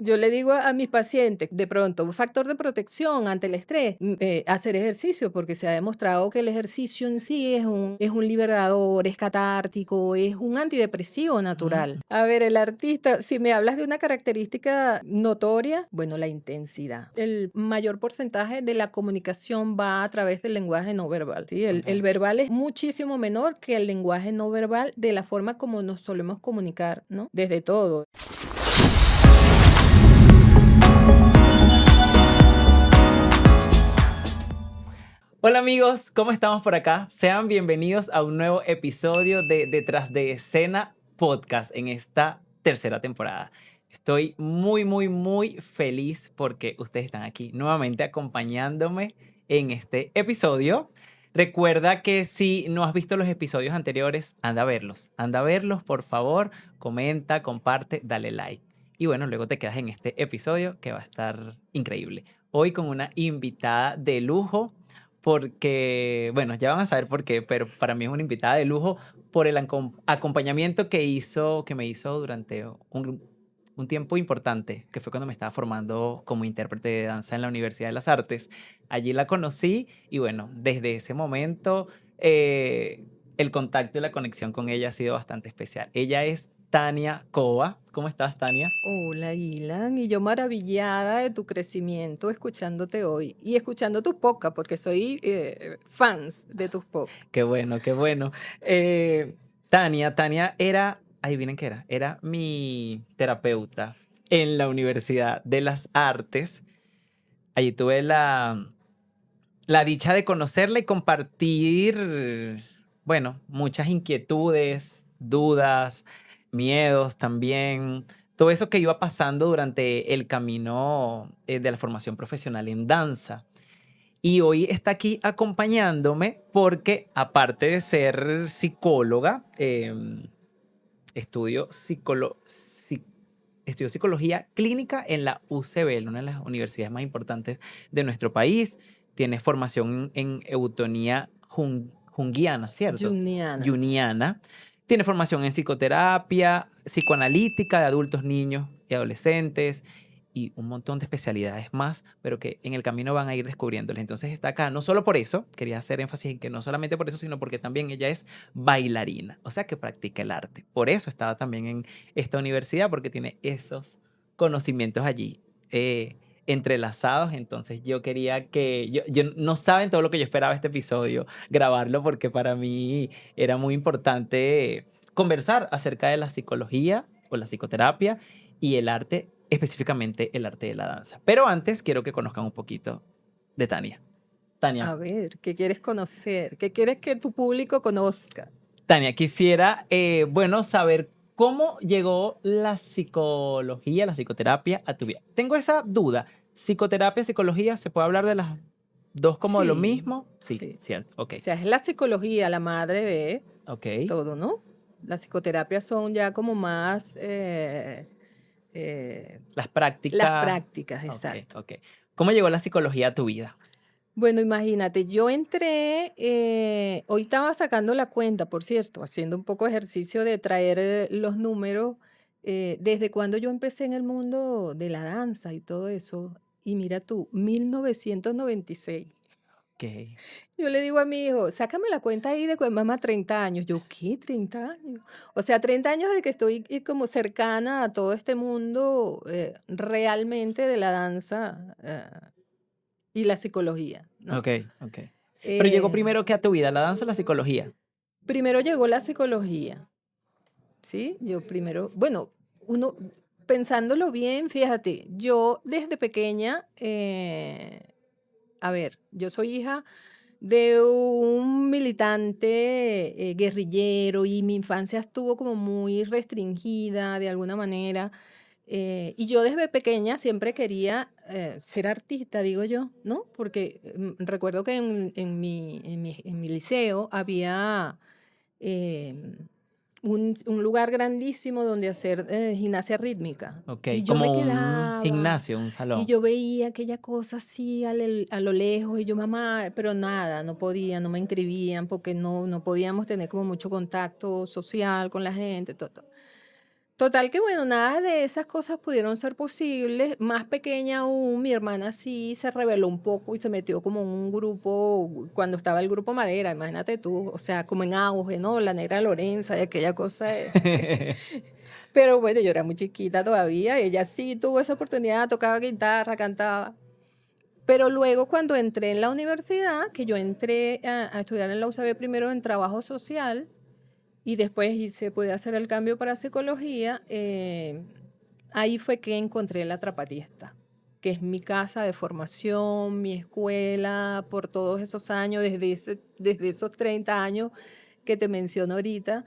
Yo le digo a mis pacientes, de pronto, un factor de protección ante el estrés, hacer ejercicio, porque se ha demostrado que el ejercicio en sí es un liberador, es catártico, es un antidepresivo natural. Mm, A ver, el artista, si me hablas de una característica notoria, bueno, la intensidad. El mayor porcentaje de la comunicación va a través del lenguaje no verbal, ¿sí? El okey. verbal es muchísimo menor que el lenguaje no verbal de la forma como nos solemos comunicar, ¿no? Desde todo. Hola amigos, ¿cómo estamos por acá? Sean bienvenidos a un nuevo episodio de Detrás de Escena Podcast en esta tercera temporada. Estoy muy feliz porque ustedes están aquí nuevamente acompañándome en este episodio. Recuerda que si no has visto los episodios anteriores, anda a verlos por favor, comenta, comparte, dale like. Y bueno, luego te quedas en este episodio que va a estar increíble. Hoy con una invitada de lujo porque, bueno, ya van a saber por qué, pero para mí es una invitada de lujo por el acompañamiento que me hizo durante un tiempo importante, que fue cuando me estaba formando como intérprete de danza en la Universidad de las Artes. Allí la conocí y bueno, desde ese momento el contacto y la conexión con ella ha sido bastante especial. Ella es Tania Cova. ¿Cómo estás, Tania? Hola, Ilan, y yo maravillada de tu crecimiento escuchándote hoy y escuchando tus podcasts, porque soy fans de tus Qué podcasts. bueno, qué bueno. Tania era, adivinen qué era mi terapeuta en la Universidad de las Artes. Allí tuve la dicha de conocerla y compartir, bueno, muchas inquietudes, dudas, miedos también, todo eso que iba pasando durante el camino de la formación profesional en danza. Y hoy está aquí acompañándome porque, aparte de ser psicóloga, estudio, estudio psicología clínica en la UCB, una de las universidades más importantes de nuestro país. Tiene formación en eutonía junguiana, ¿cierto? Juniana. Juniana. Tiene formación en psicoterapia, psicoanalítica de adultos, niños y adolescentes y un montón de especialidades más, pero que en el camino van a ir descubriéndoles. Entonces está acá, no solo por eso, quería hacer énfasis en que no solamente por eso, sino porque también ella es bailarina, o sea que practica el arte. Por eso estaba también en esta universidad, porque tiene esos conocimientos allí entrelazados. Entonces yo quería que, no saben todo lo que yo esperaba este episodio, grabarlo, porque para mí era muy importante conversar acerca de la psicología o la psicoterapia y el arte, específicamente el arte de la danza. Pero antes quiero que conozcan un poquito de Tania. Tania, A ver, ¿qué quieres conocer? ¿Qué quieres que tu público conozca? Tania, quisiera, bueno, saber cómo llegó la psicología, la psicoterapia a tu vida. Tengo esa duda. ¿Psicoterapia, psicología, se puede hablar de las dos como lo Sí, mismo? Sí, sí. cierto. Ok, O sea, es la psicología la madre de ok. todo, ¿no? Las psicoterapias son ya como más eh, Las las prácticas. prácticas, Ok, exacto. ok. ¿Cómo llegó la psicología a tu vida? Bueno, imagínate, yo entré, hoy estaba sacando la cuenta, por cierto, haciendo un poco de ejercicio de traer los números, desde cuando yo empecé en el mundo de la danza y todo eso. Y mira tú, 1996. Ok. Yo le digo a mi hijo, sácame la cuenta ahí de cuando mamá 30 años. Yo, ¿qué? 30 años. O sea, 30 años de que estoy como cercana a todo este mundo realmente de la danza y la psicología, ¿no? Ok, ok. Pero llegó Eh, primero que a tu vida, la danza o la psicología. Primero llegó la psicología, ¿sí? Yo primero, bueno, uno, pensándolo bien, fíjate, yo desde pequeña, a ver, yo soy hija de un militante guerrillero y mi infancia estuvo como muy restringida de alguna manera. Y yo desde pequeña siempre quería ser artista, digo yo, ¿no? Porque recuerdo que en mi liceo había em, un lugar grandísimo donde hacer gimnasia rítmica. Ok, Y yo me como un quedaba gimnasio, un y salón. yo veía aquella cosa así a lo lejos y yo, mamá, pero nada, no podía, no me inscribían porque no podíamos tener como mucho contacto social con la gente, todo. Total que bueno, nada de esas cosas pudieron ser posibles. Más pequeña aún, mi hermana sí se rebeló un poco y se metió como en un grupo, cuando estaba el grupo Madera, imagínate tú, o sea, como en auge, ¿no? La Negra Lorenza y aquella cosa. Pero bueno, yo era muy chiquita todavía, ella sí tuvo esa oportunidad, tocaba guitarra, cantaba. Pero luego cuando entré en la universidad, que yo entré a estudiar en la UCB primero en trabajo social, y después pude hacer el cambio para psicología, ahí fue que encontré la Trapatiesta, que es mi casa de formación, mi escuela, por todos esos años, desde esos 30 años que te menciono ahorita.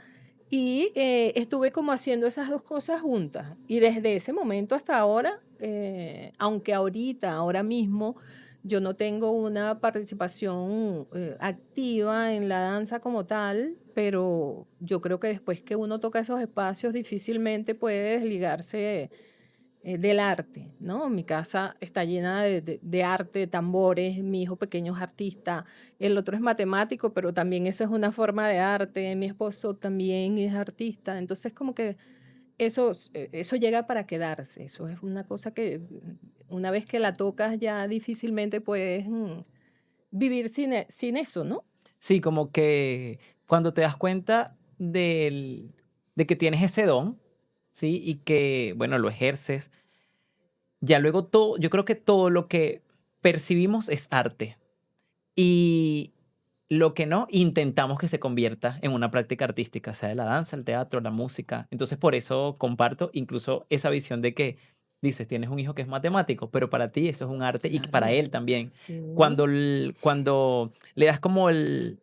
Y estuve como haciendo esas dos cosas juntas. Y desde ese momento hasta ahora, aunque ahora mismo, yo no tengo una participación activa en la danza como tal, pero yo creo que después que uno toca esos espacios, difícilmente puede desligarse del arte, ¿no? Mi casa está llena de arte, de tambores, mi hijo pequeño es artista, el otro es matemático, pero también esa es una forma de arte, mi esposo también es artista, entonces como que eso llega para quedarse, eso es una cosa que una vez que la tocas ya difícilmente puedes vivir sin eso, ¿no? Sí, como que cuando te das cuenta de que tienes ese don, ¿sí? Y que, bueno, lo ejerces, ya luego todo, yo creo que todo lo que percibimos es arte. Y lo que no, intentamos que se convierta en una práctica artística, sea de la danza, el teatro, la música. Entonces, por eso comparto incluso esa visión de que dices, tienes un hijo que es matemático, pero para ti eso es un arte y que para Claro, él también. sí, Cuando le das como el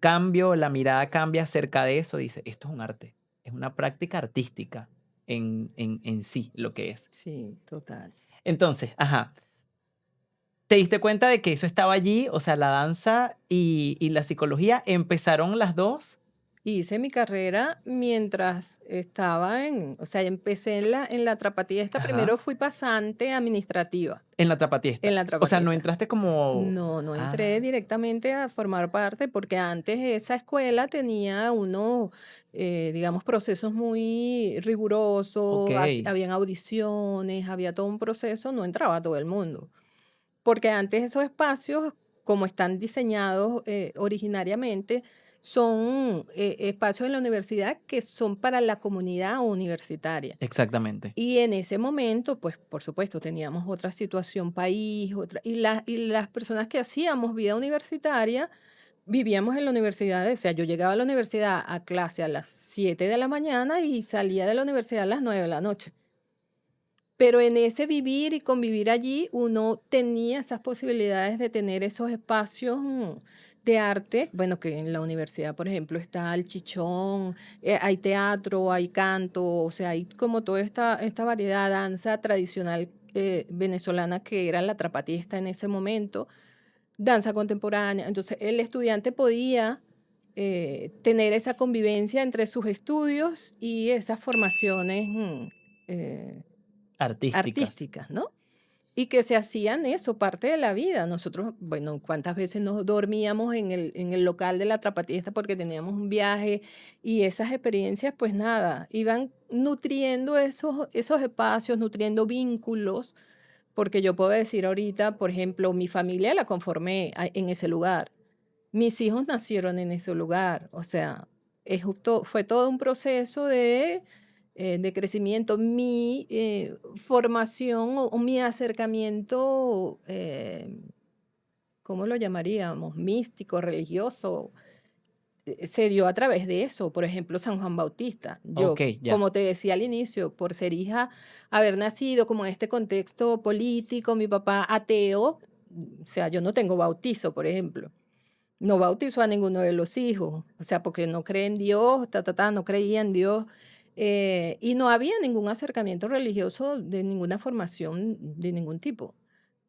cambio, la mirada cambia acerca de eso, dice, esto es un arte, es una práctica artística en sí lo que es. sí, total. Entonces, ajá, ¿te diste cuenta de que eso estaba allí? O sea, la danza y la psicología empezaron las 2 Hice mi carrera mientras estaba o sea, empecé en la trapatía. ajá, Primero fui pasante administrativa en la en Trapatiesta. la O sea, no trapatía. entraste como No, no entré ah, directamente a formar parte porque antes esa escuela tenía unos, digamos, procesos muy rigurosos, okey, habían audiciones, había todo un proceso, no entraba todo el mundo. Porque antes esos espacios, como están diseñados originariamente, son espacios en la universidad que son para la comunidad universitaria. exactamente, Y en ese momento, pues por supuesto, teníamos otra situación país, y las personas que hacíamos vida universitaria, vivíamos en la universidad, o sea, yo llegaba a la universidad a clase a las 7 de la mañana y salía de la universidad a las 9 de la noche. Pero en ese vivir y convivir allí, uno tenía esas posibilidades de tener esos espacios de arte. Bueno, que en la universidad, por ejemplo, está el chichón, hay teatro, hay canto, o sea, hay como toda esta variedad, danza tradicional venezolana que era la trapatista en ese momento, danza contemporánea. Entonces, el estudiante podía tener esa convivencia entre sus estudios y esas formaciones. Eh, artísticas. Artísticas, ¿no? Y que se hacían eso, parte de la vida. Nosotros, bueno, cuántas veces nos dormíamos en el local de la trapatista porque teníamos un viaje y esas experiencias, pues nada, iban nutriendo esos espacios, nutriendo vínculos, porque yo puedo decir ahorita, por ejemplo, mi familia la conformé en ese lugar. Mis hijos nacieron en ese lugar, o sea, fue todo un proceso de crecimiento. Mi formación o mi acercamiento, ¿cómo lo llamaríamos? Místico, religioso, se dio a través de eso. Por ejemplo, San Juan Bautista. Yo, Okey, ya. como te decía al inicio, por ser hija, haber nacido como en este contexto político, mi papá ateo, o sea, yo no tengo bautizo, por ejemplo. No bautizó a ninguno de los hijos, o sea, porque no cree en Dios, no creía en Dios, y no había ningún acercamiento religioso de ninguna formación de ningún tipo.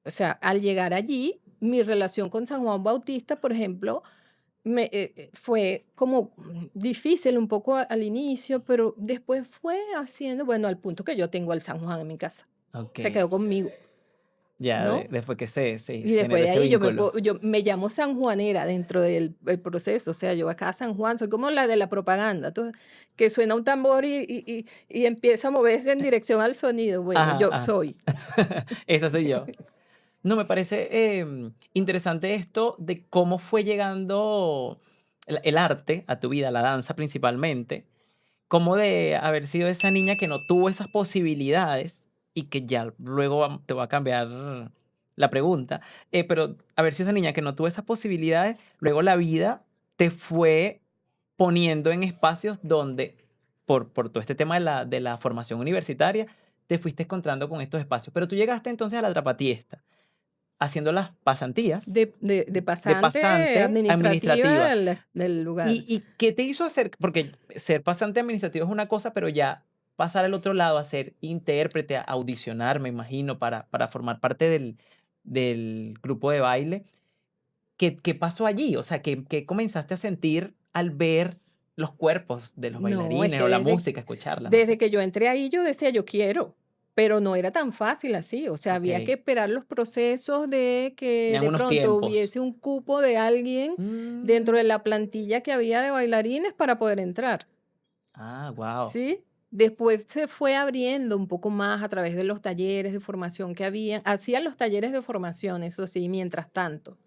O sea, al llegar allí, mi relación con San Juan Bautista, por ejemplo, fue como difícil un poco al inicio, pero después fue haciendo, bueno, al punto que yo tengo al San Juan en mi casa. Se Okey. quedó conmigo. Ya ¿no? después que se Y después generó de ese ahí vínculo. yo me llamo sanjuanera dentro del el proceso, o sea, yo acá San Juan, soy como la de la propaganda, tú que suena un tambor y empieza a moverse en dirección al sonido. Bueno, Ajá, yo ajá. soy. Esa soy yo. No, me parece interesante esto de cómo fue llegando el arte a tu vida, la danza principalmente, como de haber sido esa niña que no tuvo esas posibilidades y que ya luego te voy a cambiar la pregunta, pero haber sido esa niña que no tuvo esas posibilidades, luego la vida te fue poniendo en espacios donde, por todo este tema de la formación universitaria, te fuiste encontrando con estos espacios. Pero tú llegaste entonces a la Trapatiesta, haciendo las pasantías De de pasante pasante administrativa administrativa. del lugar. Y qué te hizo hacer? Porque ser pasante administrativo es una cosa, pero ya pasar al otro lado a ser intérprete, a audicionar, me imagino, para formar parte del grupo de baile, ¿qué pasó allí? O sea, ¿qué comenzaste a sentir al ver los cuerpos de los No, es bailarines que o la música, escucharla? No desde sé. que yo entré ahí, yo decía: "Yo quiero", pero no era tan fácil así, o sea, había que Okey, esperar los procesos de que tenían de unos pronto tiempos. hubiese un cupo de alguien dentro Mm. de la plantilla que había de bailarines para poder entrar, Ah, guau. ¿sí? Después se fue abriendo un poco más a través de los talleres de formación que había. Hacía los talleres de formación, eso sí, mientras tanto,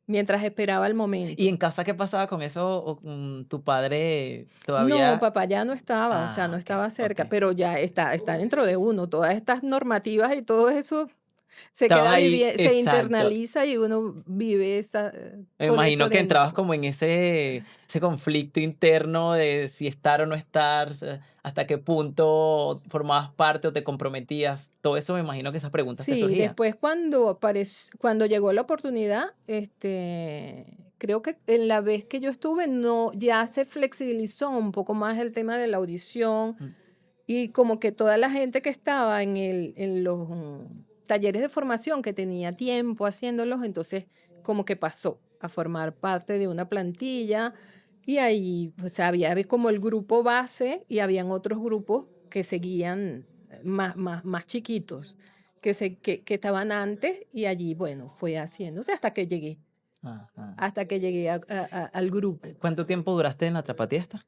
mientras esperaba el ¿Y momento. en casa qué pasaba con eso? ¿O tu padre No, todavía? papá ya no estaba, o sea, no Ah, okey, estaba cerca, okey. pero ya está dentro de uno. Todas estas normativas y todo eso se Estaban queda ahí, se exacto. internaliza y uno vive esa, Me con eso imagino que entrabas dentro. como en ese conflicto interno de si estar o no estar, hasta qué punto formabas parte o te comprometías. Todo eso me imagino que esas preguntas te Sí, surgían. después cuando llegó la oportunidad, creo que en la vez que yo estuve, no, ya se flexibilizó un poco más el tema de la audición. Mm. Y como que toda la gente que estaba en los talleres de formación, que tenía tiempo haciéndolos, entonces como que pasó a formar parte de una plantilla y ahí pues había como el grupo base y habían otros grupos que seguían más chiquitos, que estaban antes y allí, bueno, fue haciéndose Ajá. hasta que llegué al grupo. ¿Cuánto tiempo duraste en la Trapatiesta?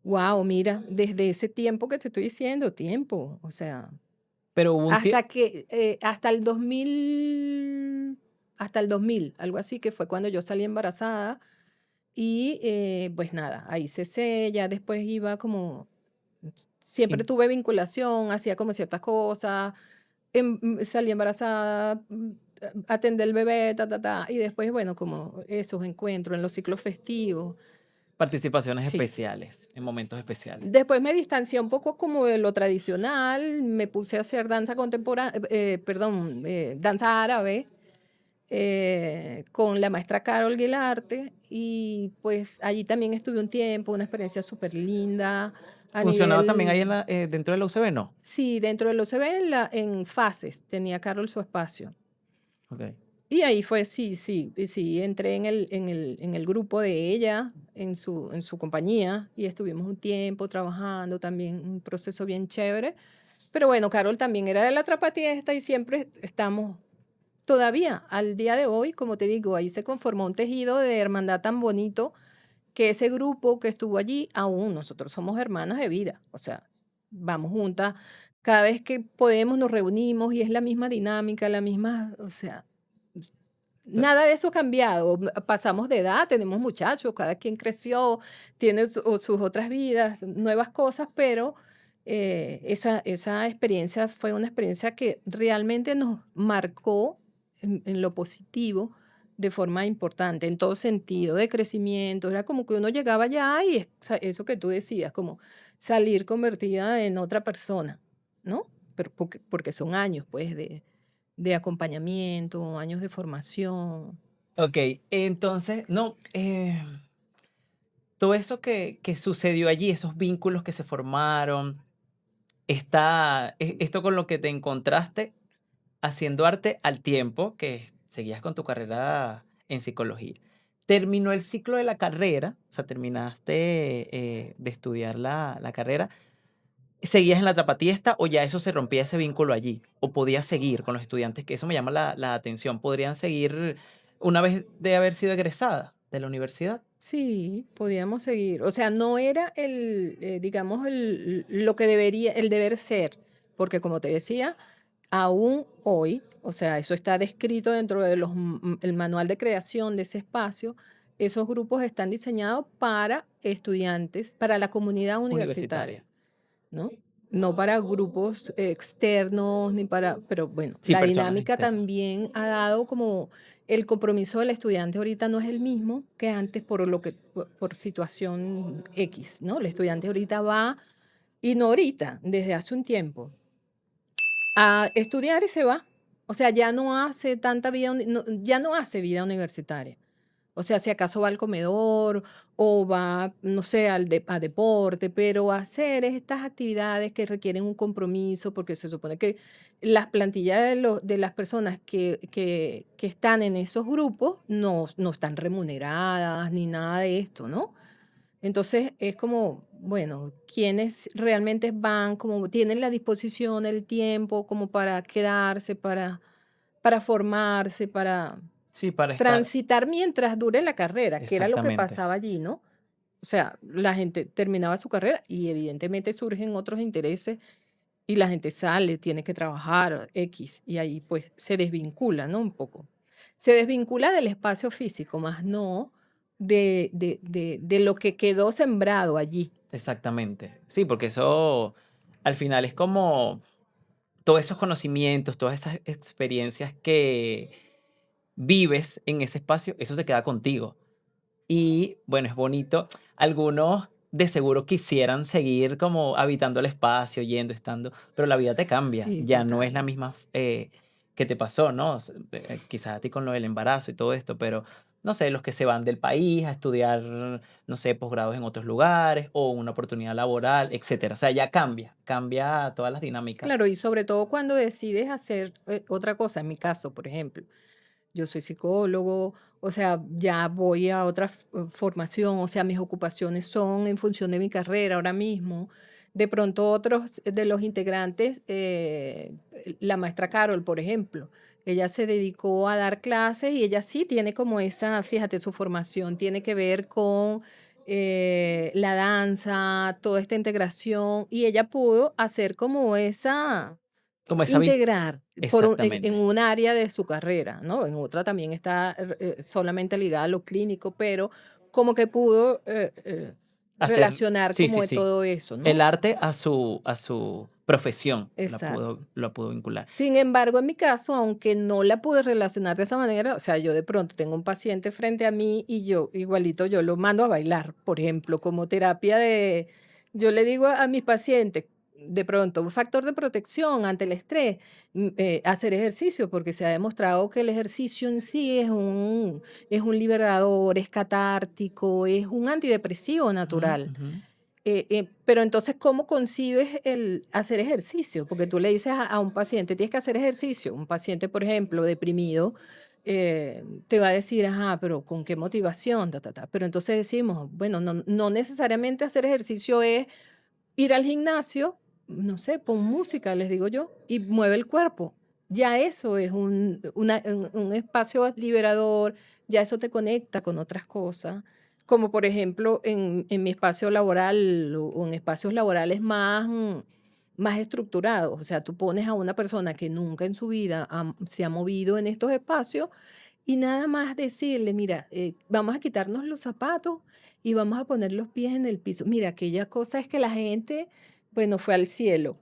Wow, mira, desde ese tiempo que te estoy diciendo, tiempo, o sea, Pero hubo un tie hasta el 2000, algo así, que fue cuando yo salí embarazada y, pues nada, ahí cesé, ya después iba como siempre in tuve vinculación, hacía como ciertas cosas, salí embarazada, atendí el bebé, y después, bueno, como esos encuentros en los ciclos festivos, participaciones sí. especiales, en momentos especiales. Después me distancié un poco como de lo tradicional, me puse a hacer danza contemporánea, perdón, danza árabe, con la maestra Carol Guilarte y pues allí también estuve un tiempo, una experiencia súper linda a ¿Funcionaba también ahí nivel, dentro de la UCB? No. sí, dentro de los OCB en fases tenía Carol su espacio. Okey. Y ahí fue, sí, sí, y sí, entré en el grupo de ella, en su compañía, y estuvimos un tiempo trabajando también, un proceso bien chévere. Pero bueno, Carol también era de la Trapatiesta y siempre estamos todavía al día de hoy, como te digo, ahí se conformó un tejido de hermandad tan bonito que ese grupo que estuvo allí, aún nosotros somos hermanas de vida, o sea, vamos juntas, cada vez que podemos nos reunimos y es la misma dinámica, la misma, o sea, s- nada de eso ha cambiado. Pasamos de edad, tenemos muchachos, cada quien creció, tiene sus otras vidas, nuevas cosas, pero esa experiencia fue una experiencia que realmente nos marcó en lo positivo de forma importante, en todo sentido, de crecimiento. Era como que uno llegaba allá y eso que tú decías, como salir convertida en otra persona, ¿no? Pero porque son años, pues, de acompañamiento, años de formación. Okey, entonces, no, todo eso que sucedió allí, esos vínculos que se formaron, esto con lo que te encontraste haciendo arte al tiempo que seguías con tu carrera en psicología. Terminó el ciclo de la carrera, o sea, terminaste, de estudiar la carrera. ¿Seguías en la Trapatiesta o ya eso se rompía ese vínculo allí? ¿O podías seguir con los estudiantes? Que eso me llama la atención. ¿Podrían seguir una vez de haber sido egresada de la universidad? Sí, podíamos seguir. O sea, no era digamos, lo que debería, el deber ser, porque como te decía, aún hoy, o sea, eso está descrito dentro de el manual de creación de ese espacio. Esos grupos están diseñados para estudiantes, para la comunidad universitaria, Universitaria. ¿no? No para grupos externos, ni para, pero bueno, Sí, la personas dinámica externas. también ha dado como el compromiso del estudiante ahorita no es el mismo que antes por situación X, ¿no? El estudiante ahorita va, y no ahorita, desde hace un tiempo, a estudiar y se va. O sea, ya no hace tanta vida, ya no hace vida universitaria. O sea, si acaso va al comedor o va, no sé, a deporte, pero hacer estas actividades que requieren un compromiso, porque se supone que las plantillas de las personas que están en esos grupos no están remuneradas ni nada de esto, ¿no? Entonces es como, bueno, quienes realmente van, como tienen la disposición, el tiempo, como para quedarse, para formarse, para Sí, para estar. transitar mientras dure la carrera, que era lo que Exactamente. pasaba allí, ¿no? O sea, la gente terminaba su carrera y evidentemente surgen otros intereses y la gente sale, tiene que trabajar, X, y ahí pues se desvincula, ¿no? Un poco. Se desvincula del espacio físico, más no de lo que quedó sembrado allí. Exactamente. Sí, porque eso al final es como todos esos conocimientos, todas esas experiencias que vives en ese espacio, eso se queda contigo. Y bueno, es bonito. Algunos de seguro quisieran seguir como habitando el espacio, yendo, estando, pero la vida te cambia. Sí, Ya no es la total. misma que te pasó, ¿no? Quizás a ti con lo del embarazo y todo esto, pero no sé, los que se van del país a estudiar, no sé, posgrados en otros lugares o una oportunidad laboral, etcétera. O sea, ya cambia, cambia todas las dinámicas. Claro, y sobre todo cuando decides hacer otra cosa, en mi caso, por ejemplo. Yo soy psicólogo, o sea, ya voy a otra formación, o sea, mis ocupaciones son en función de mi carrera ahora mismo. De pronto otros de los integrantes, la maestra Carol, por ejemplo, ella se dedicó a dar clases y ella sí tiene como esa, fíjate, su formación tiene que ver con la danza, toda esta integración, y ella pudo hacer como esa, Como esa... integrar en Exactamente. un área de su carrera, ¿no? En otra también está solamente ligada a lo clínico, pero como que pudo Hacer, relacionar sí, sí, como de sí. todo eso, El ¿no? arte a su profesión Exacto. la pudo vincular. Sin embargo, en mi caso, aunque no la pude relacionar de esa manera, o sea, yo de pronto tengo un paciente frente a mí y yo igualito yo lo mando a bailar, por ejemplo, como terapia yo le digo a mis pacientes, de pronto, un factor de protección ante el estrés, hacer ejercicio, porque se ha demostrado que el ejercicio en sí es un liberador, es catártico, es un antidepresivo Ujú, natural. ujú. Pero entonces, ¿cómo concibes el hacer ejercicio? Porque tú le dices a un paciente, tienes que hacer ejercicio. Un paciente, por ejemplo, deprimido, te va a decir, ajá, pero ¿con qué motivación? Ta, ta, ta. Pero entonces decimos, bueno, no necesariamente hacer ejercicio es ir al gimnasio, no sé, pon música, les digo yo, y mueve el cuerpo. Ya eso es un espacio liberador, ya eso te conecta con otras cosas, como por ejemplo en mi espacio laboral o en espacios laborales más estructurados. O sea, tú pones a una persona que nunca en su vida se ha movido en estos espacios y nada más decirle, mira, vamos a quitarnos los zapatos y vamos a poner los pies en el piso. Mira, aquella cosa es que la gente, bueno, fue al cielo,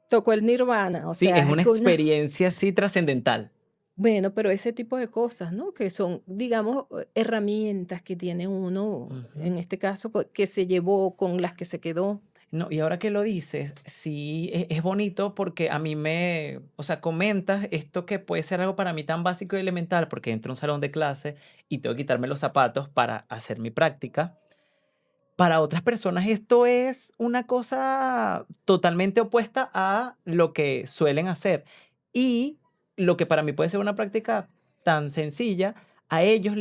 tocó el nirvana, o Sí, es sea, una experiencia así trascendental. bueno, pero ese tipo de cosas, ¿no? Que son, digamos, herramientas que tiene uno, Ujú. en este caso, que se llevó, con las que se quedó. No, y ahora que lo dices, sí, es bonito porque a mí me, o sea, comentas esto que puede ser algo para mí tan básico y elemental, porque entro a un salón de clase y tengo que quitarme los zapatos para hacer mi práctica. Para otras personas esto es una cosa totalmente opuesta a lo que suelen hacer. Y lo que para mí puede ser una práctica tan sencilla, a ellos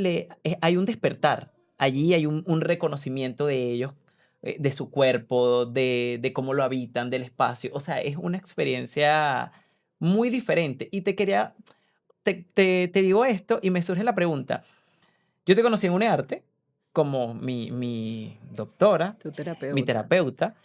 hay un despertar. Allí hay un reconocimiento de ellos de su cuerpo, de cómo lo habitan, del espacio. O sea, es una experiencia muy diferente. Y te digo esto y me surge la pregunta. Yo te conocí en UNEARTE como mi doctora, Tu mi terapeuta. terapeuta,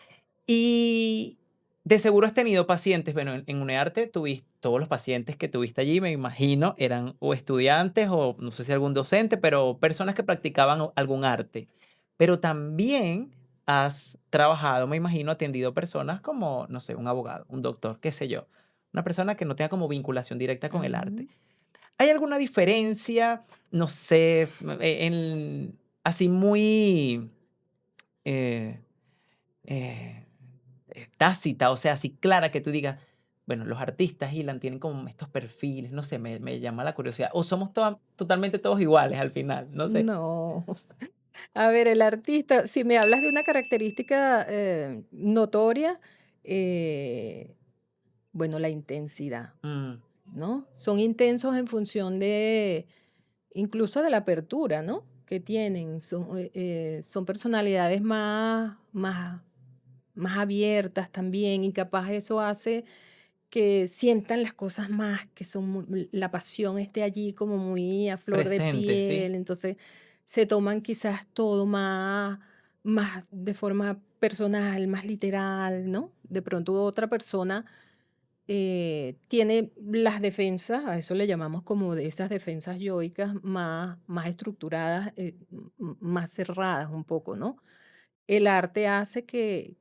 y de seguro has tenido pacientes, bueno, en UNEARTE tuviste todos los pacientes que tuviste allí, me imagino, eran o estudiantes o no sé si algún docente, pero personas que practicaban algún arte. Pero también has trabajado, me imagino, atendido personas como, no sé, un abogado, un doctor, qué sé yo, una persona que no tenga como vinculación directa con el arte. Ujú. ¿Hay alguna diferencia, no sé, así muy eh, eh, tácita, o sea, así clara que tú digas, bueno, los artistas, Ilan, tienen como estos perfiles, no sé, me llama la curiosidad. O somos totalmente todos iguales al final, no sé. No. A ver, el artista, si me hablas de una característica notoria, eh, bueno, la intensidad, Mm, ¿no? Son intensos en función de, incluso de la apertura, ¿no? Que tienen. Son personalidades más abiertas también y capaz eso hace que sientan las cosas más, que son la pasión esté allí como muy a flor de presente, sí. piel, entonces se toman quizás todo más de forma personal, más literal, ¿no? De pronto otra persona tiene las defensas, a eso le llamamos como de esas defensas yoicas más estructuradas, más cerradas un poco, ¿no? El arte hace que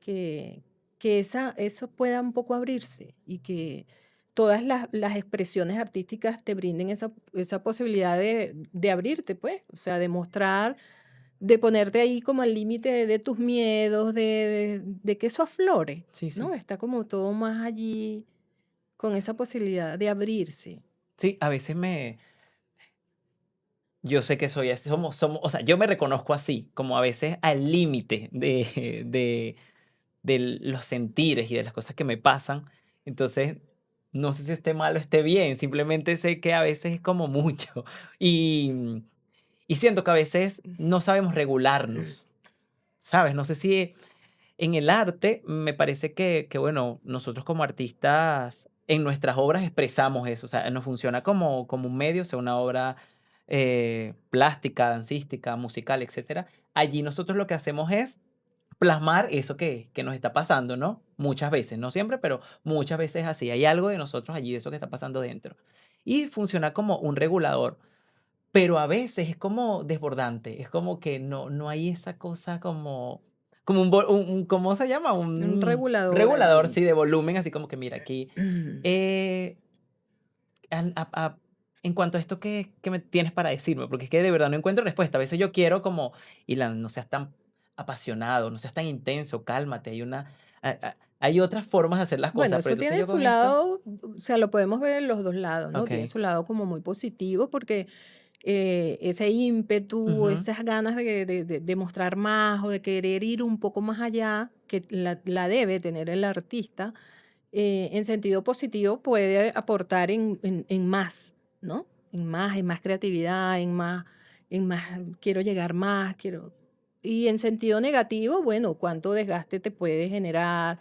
eso pueda un poco abrirse y que todas las expresiones artísticas te brinden esa posibilidad de abrirte, pues, o sea, de mostrar, de ponerte ahí como al límite de tus miedos, de que eso aflore, Sí, ¿no? sí. Está como todo más allí con esa posibilidad de abrirse. Sí, a veces yo sé que soy así, o sea, yo me reconozco así, como a veces al límite de los sentires y de las cosas que me pasan. Entonces, no sé si esté mal o esté bien, simplemente sé que a veces es como mucho. Y, y siento que a veces no sabemos regularnos, ¿sabes? No sé si en el arte me parece bueno, nosotros como artistas en nuestras obras expresamos eso, o sea, nos funciona como un medio, sea una obra plástica, dancística, musical, etcétera. Allí nosotros lo que hacemos es plasmar eso que nos está pasando, ¿no? Muchas veces, no siempre, pero muchas veces así. Hay algo de nosotros allí, de eso que está pasando dentro. Y funciona como un regulador, pero a veces es como desbordante, es como que no hay esa cosa como ¿cómo se llama? Un Un regulador regulador, allí. sí, de volumen, así como que mira aquí, eh, al en cuanto a esto, ¿qué me tienes para decirme? Porque es que de verdad no encuentro respuesta. A veces yo quiero como: "Ilan, no seas tan apasionado, no seas tan intenso, cálmate, hay otras formas de hacer las Bueno, cosas", pero eso entonces tiene yo su con esto lado, o sea, lo podemos ver en los dos lados, ¿no? Tiene okey. su lado como muy positivo porque ese ímpetu, Ujú. esas ganas de mostrar más o de querer ir un poco más allá, que la debe tener el artista, en sentido positivo puede aportar en más, ¿no? En más creatividad, en más, quiero llegar más, quiero... Y en sentido negativo, bueno, cuánto desgaste te puede generar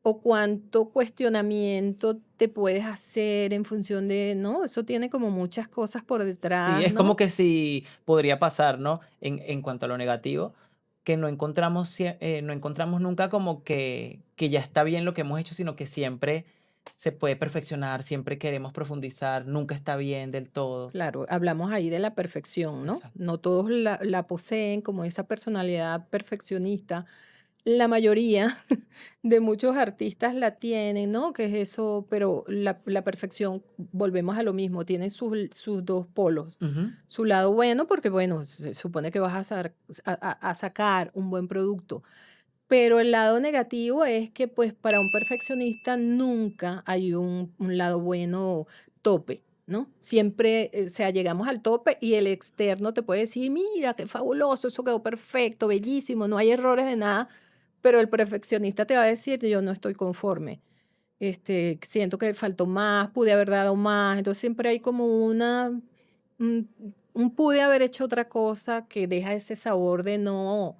o cuánto cuestionamiento te puedes hacer en función de, ¿no? Eso tiene como muchas cosas por Sí, detrás, es como ¿no? que si podría pasar, ¿no? En cuanto a lo negativo, que no encontramos nunca como que ya está bien lo que hemos hecho, sino que siempre se puede perfeccionar, siempre queremos profundizar, nunca está bien del todo. Claro, hablamos ahí de la perfección, ¿no? Exacto. No todos la poseen como esa personalidad perfeccionista. La mayoría de muchos artistas la tienen, ¿no? Que es eso, pero la perfección, volvemos a lo mismo, tiene sus dos polos. Ujú, Su lado bueno, porque bueno, se supone que vas a sacar un buen producto, pero el lado negativo es que pues para un perfeccionista nunca hay un lado bueno tope, ¿no? Siempre, o sea, llegamos al tope y el externo te puede decir, mira, qué fabuloso, eso quedó perfecto, bellísimo, no hay errores de nada, pero el perfeccionista te va a decir, yo no estoy conforme, siento que faltó más, pude haber dado más, entonces siempre hay como un, un pude haber hecho otra cosa que deja ese sabor de no,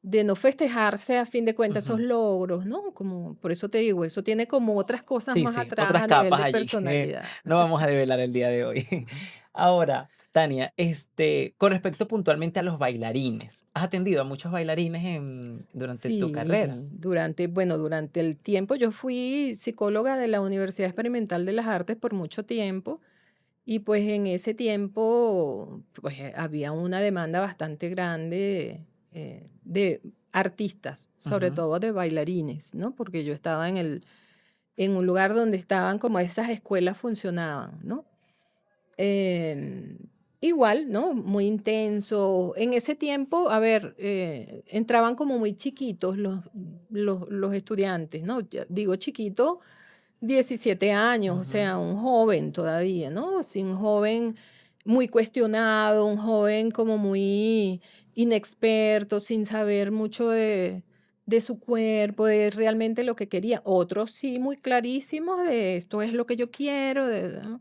de no festejarse a fin de cuentas esos Ujú. logros, ¿no? Como, por eso te digo, eso tiene como otras cosas Sí, más sí, atrás otras a nivel capas de allí que personalidad. no vamos a develar el día de hoy. Ahora, Tania, con respecto puntualmente a los bailarines, ¿has atendido a muchos bailarines durante tu carrera? Sí, durante el tiempo yo fui psicóloga de la Universidad Experimental de las Artes por mucho tiempo y pues en ese tiempo pues había una demanda bastante grande de artistas, sobre Ujú, todo de bailarines, ¿no? Porque yo estaba en un lugar donde estaban como esas escuelas funcionaban, ¿no? Em, igual, ¿no? Muy intenso. En ese tiempo, a ver, entraban como muy chiquitos los estudiantes, ¿no? Digo chiquito, 17 años, o ujú. sea, un joven todavía, ¿no? Sí, un joven muy cuestionado, un joven como muy inexperto, sin saber mucho de su cuerpo, de realmente lo que quería. Otros sí, muy clarísimos de esto es lo que yo quiero, ¿no?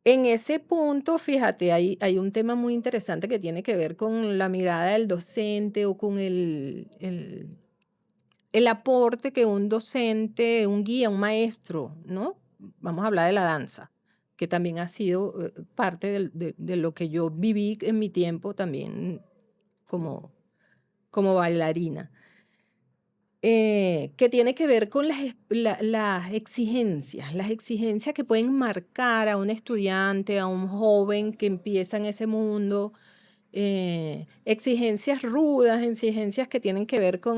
En ese punto, fíjate, hay un tema muy interesante que tiene que ver con la mirada del docente o con el aporte que un docente, un guía, un maestro, ¿no? Vamos a hablar de la danza, que también ha sido parte de lo que yo viví en mi tiempo también como, como bailarina. Que tiene que ver con las exigencias que pueden marcar a un estudiante, a un joven que empieza en ese mundo, exigencias rudas, exigencias que tienen que ver con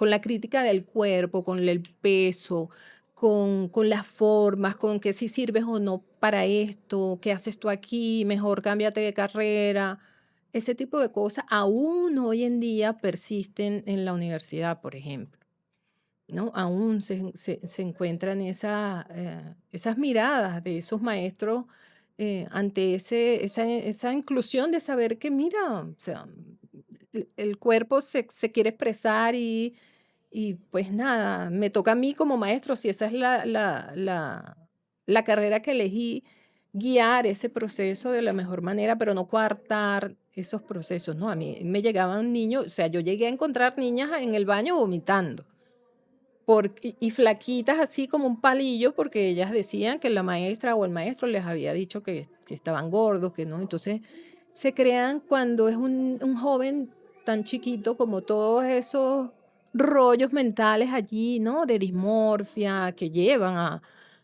la crítica del cuerpo, con el peso, con las formas, con que si sirves o no para esto, qué haces tú aquí, mejor cámbiate de carrera. Ese tipo de cosas aún hoy en día persisten en la universidad, por ejemplo. ¿No? Aún se encuentran esas miradas de esos maestros ante esa inclusión de saber que, mira, o sea, el cuerpo se quiere expresar y pues nada, me toca a mí como maestro, si esa es la carrera que elegí, guiar ese proceso de la mejor manera, pero no coartar esos procesos, ¿no? A mí me llegaban niños, o sea, yo llegué a encontrar niñas en el baño vomitando y flaquitas así como un palillo, porque ellas decían que la maestra o el maestro les había dicho que estaban gordos, que no. Entonces, se crean cuando es un joven tan chiquito como todos esos rollos mentales allí, ¿no? De dismorfia que llevan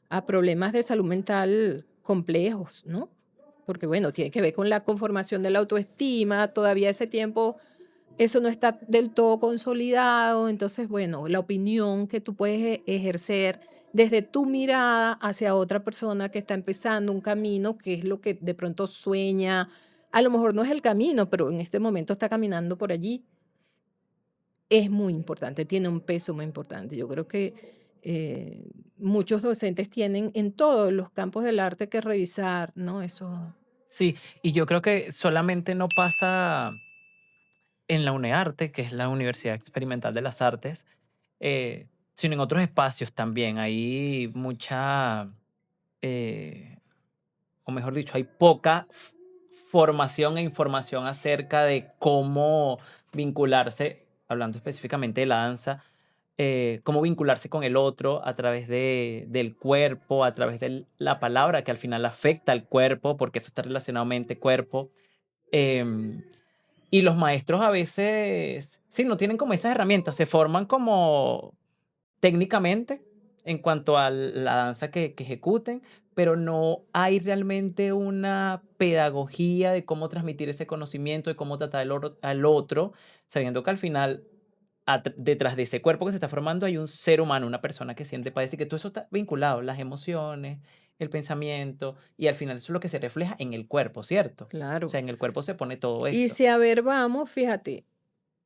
a problemas de salud mental complejos, ¿no? Porque, bueno, tiene que ver con la conformación de la autoestima, todavía ese tiempo eso no está del todo consolidado, entonces, bueno, la opinión que tú puedes ejercer desde tu mirada hacia otra persona que está empezando un camino, que es lo que de pronto sueña, a lo mejor no es el camino, pero en este momento está caminando por allí, es muy importante, tiene un peso muy importante. Yo creo que muchos docentes tienen en todos los campos del arte que revisar, ¿no? Eso, Sí, y yo creo que solamente no pasa en la UNEARTE, que es la Universidad Experimental de las Artes, sino en otros espacios también. Hay mucha, eh, o mejor dicho, hay poca formación e información acerca de cómo vincularse, hablando específicamente de la danza, cómo vincularse con el otro a través del cuerpo, a través de la palabra que al final afecta al cuerpo, porque eso está relacionado mente-cuerpo. em, y los maestros a veces, sí, no tienen como esas herramientas, se forman como técnicamente en cuanto a la danza que ejecuten, pero no hay realmente una pedagogía de cómo transmitir ese conocimiento, de cómo tratar al otro, sabiendo que al final detrás de ese cuerpo que se está formando hay un ser humano, una persona que siente, padece, y que todo eso está vinculado, las emociones, el pensamiento, y al final eso es lo que se refleja en el cuerpo, ¿cierto? O claro. sea, en el cuerpo se pone todo Y eso. si a ver, vamos, fíjate,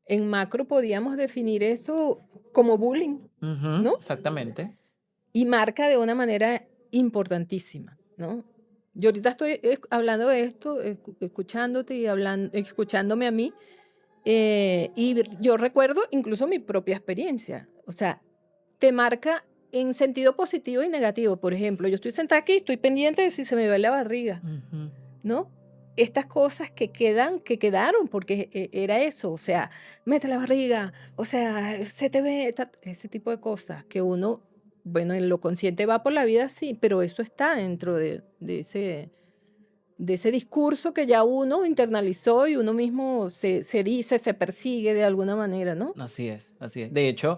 en macro podíamos definir eso como bullying, Ujú, ¿no? exactamente. Y marca de una manera importantísima, ¿no? Yo ahorita estoy hablando de esto, escuchándote y escuchándome a mí, yo recuerdo incluso mi propia experiencia. O sea, te marca en sentido positivo y negativo. Por ejemplo, yo estoy sentada aquí, estoy pendiente de si se me ve la barriga, Ujú. ¿no? estas cosas que quedaron, porque era eso, o sea, mete la barriga, o sea, se te ve, ese tipo de cosas que uno, bueno, en lo consciente va por la vida, sí, pero eso está dentro de ese discurso que ya uno internalizó y uno mismo se dice, se persigue de alguna manera, ¿no? Así es, así es. De hecho,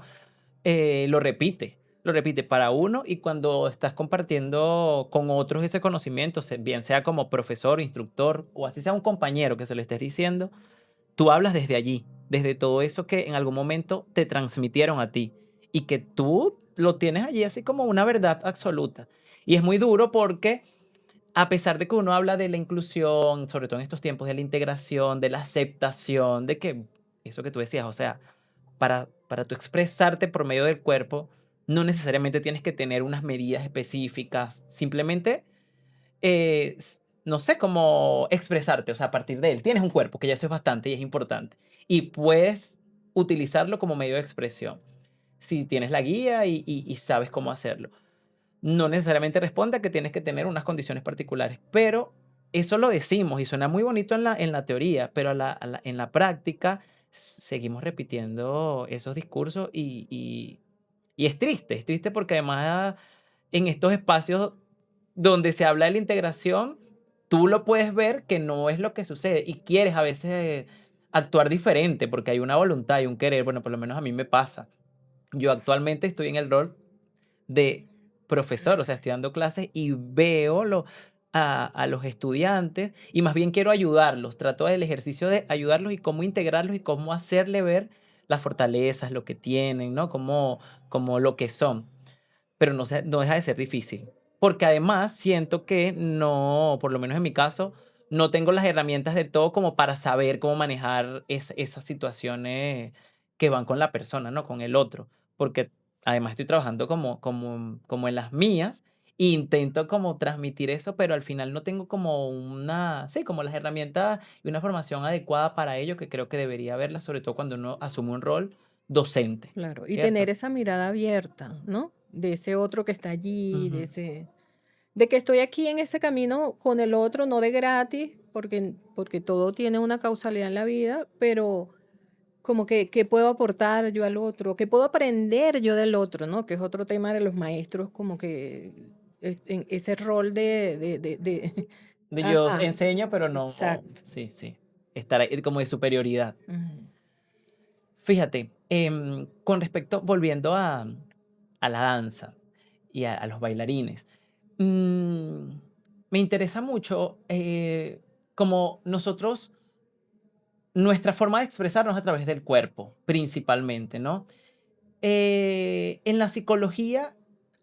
lo repite para uno y cuando estás compartiendo con otros ese conocimiento, bien sea como profesor, instructor o así sea un compañero que se lo estés diciendo, tú hablas desde allí, desde todo eso que en algún momento te transmitieron a ti y que tú lo tienes allí así como una verdad absoluta. Y es muy duro porque a pesar de que uno habla de la inclusión, sobre todo en estos tiempos, de la integración, de la aceptación, de que eso que tú decías, o sea, para tú expresarte por medio del cuerpo, no necesariamente tienes que tener unas medidas específicas, simplemente, no sé, cómo expresarte, o sea, a partir de él. Tienes un cuerpo, que ya eso es bastante y es importante, y puedes utilizarlo como medio de expresión. Si tienes la guía y sabes cómo hacerlo. No necesariamente responde a que tienes que tener unas condiciones particulares, pero eso lo decimos y suena muy bonito en la teoría, pero en la práctica seguimos repitiendo esos discursos y es triste porque además en estos espacios donde se habla de la integración, tú lo puedes ver que no es lo que sucede y quieres a veces actuar diferente porque hay una voluntad y un querer, bueno, por lo menos a mí me pasa. Yo actualmente estoy en el rol de profesor, o sea, estoy dando clases y veo a los estudiantes y más bien quiero ayudarlos. Trato del ejercicio de ayudarlos y cómo integrarlos y cómo hacerle ver las fortalezas, lo que tienen, ¿no? Como lo que son. Pero no deja de ser difícil. Porque además siento que no, por lo menos en mi caso, no tengo las herramientas del todo como para saber cómo manejar esas situaciones que van con la persona, ¿no? Con el otro. Porque además estoy trabajando como en las mías e intento como transmitir eso, pero al final no tengo como sí, como las herramientas y una formación adecuada para ello que creo que debería haberla, sobre todo cuando uno asume un rol docente, Claro, y tener ¿cierto? esa mirada abierta, ¿no? De ese otro que está allí, Ujú. de que estoy aquí en ese camino con el otro, no de gratis, porque todo tiene una causalidad en la vida, pero como que, ¿qué puedo aportar yo al otro? ¿Qué puedo aprender yo del otro, ¿no? Que es otro tema de los maestros, como que en ese rol Yo Ajá, enseño, pero no exacto. sí, sí, estar ahí como de superioridad. Ujú. Fíjate, con respecto volviendo a la danza y a los bailarines, mm, me interesa mucho, como nosotros nuestra forma de expresarnos a través del cuerpo, principalmente, ¿no? En la psicología,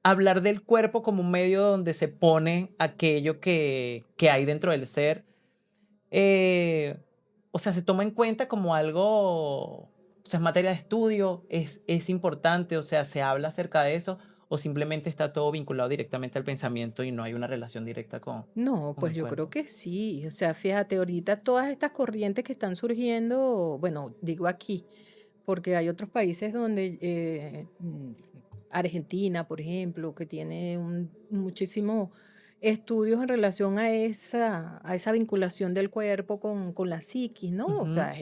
hablar del cuerpo como un medio donde se pone aquello que hay dentro del ser, eh, o sea, se toma en cuenta como algo, o sea, es materia de estudio, es importante, o sea, se habla acerca de eso, o simplemente está todo vinculado directamente al pensamiento y no hay una relación directa No, con pues el yo creo cuerpo. que sí. O sea, fíjate, ahorita todas estas corrientes que están surgiendo, bueno, digo aquí, porque hay otros países donde, Argentina, por ejemplo, que tiene muchísimos estudios en relación a esa vinculación del cuerpo con la psiquis, ¿no? O Ujú, sea,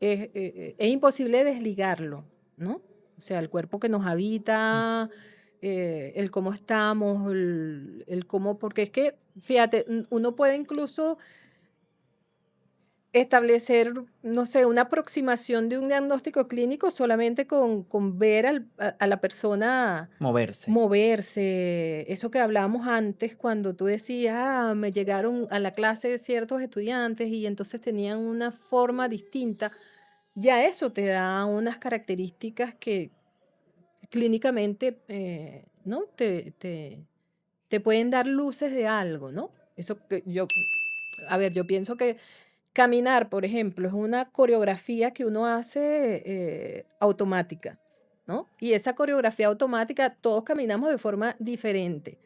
es imposible desligarlo, ¿no? O sea, el cuerpo que nos mm, habita, el cómo estamos, el cómo, porque es que, fíjate, uno puede incluso establecer, no sé, una aproximación de un diagnóstico clínico solamente con ver a la persona moverse. moverse. Eso que hablábamos antes, cuando tú decías, me llegaron a la clase ciertos estudiantes y entonces tenían una forma distinta, ya eso te da unas características que clínicamente, ¿no? Te pueden dar luces de algo, ¿no? Eso que yo, a ver, yo pienso que caminar, por ejemplo, es una coreografía que uno hace automática, ¿no? Y esa coreografía automática, todos caminamos de forma diferente.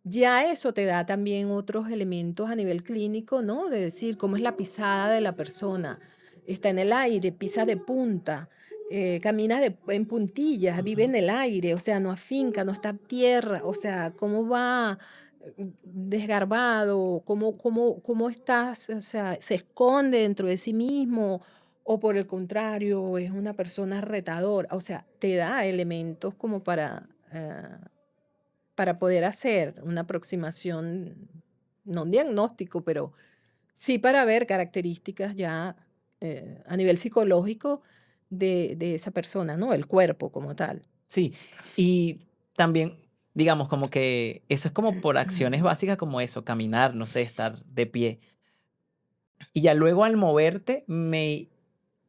Ya eso te da también otros elementos a nivel clínico, ¿no? De decir cómo es la pisada de la persona. Está en el aire, pisa de punta, camina en puntillas, vive Ujú. en el aire, o sea, no afinca, no está en tierra, o sea, cómo va. desgarbado, cómo estás, o sea, se esconde dentro de sí mismo, o por el contrario, es una persona retadora, o sea, te da elementos como para poder hacer una aproximación, no un diagnóstico, pero sí para ver características ya a nivel psicológico de esa persona, ¿no? El cuerpo como tal. Sí, y también, digamos, como que eso es como por acciones básicas como eso, caminar, no sé, estar de pie. Y ya luego al moverte,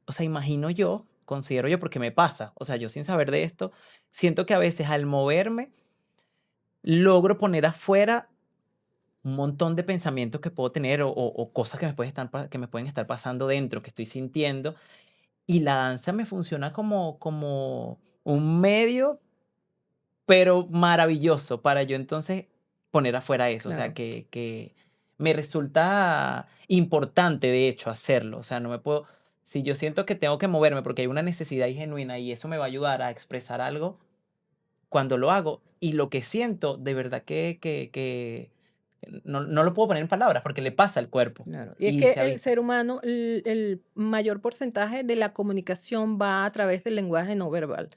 o sea, imagino yo, considero yo, porque me pasa, o sea, yo sin saber de esto, siento que a veces al moverme logro poner afuera un montón de pensamientos que puedo tener o cosas que que me pueden estar pasando dentro, que estoy sintiendo. Y la danza me funciona como un medio, pero maravilloso para yo entonces poner afuera eso. O sea, Claro, que me resulta importante, de hecho, hacerlo. O sea, no me puedo, si yo siento que tengo que moverme porque hay una necesidad ahí genuina y eso me va a ayudar a expresar algo, cuando lo hago y lo que siento, de verdad que no lo puedo poner en palabras porque le pasa al cuerpo claro. Y es y que se el habita. ser humano, el mayor porcentaje de la comunicación va a través del lenguaje no verbal.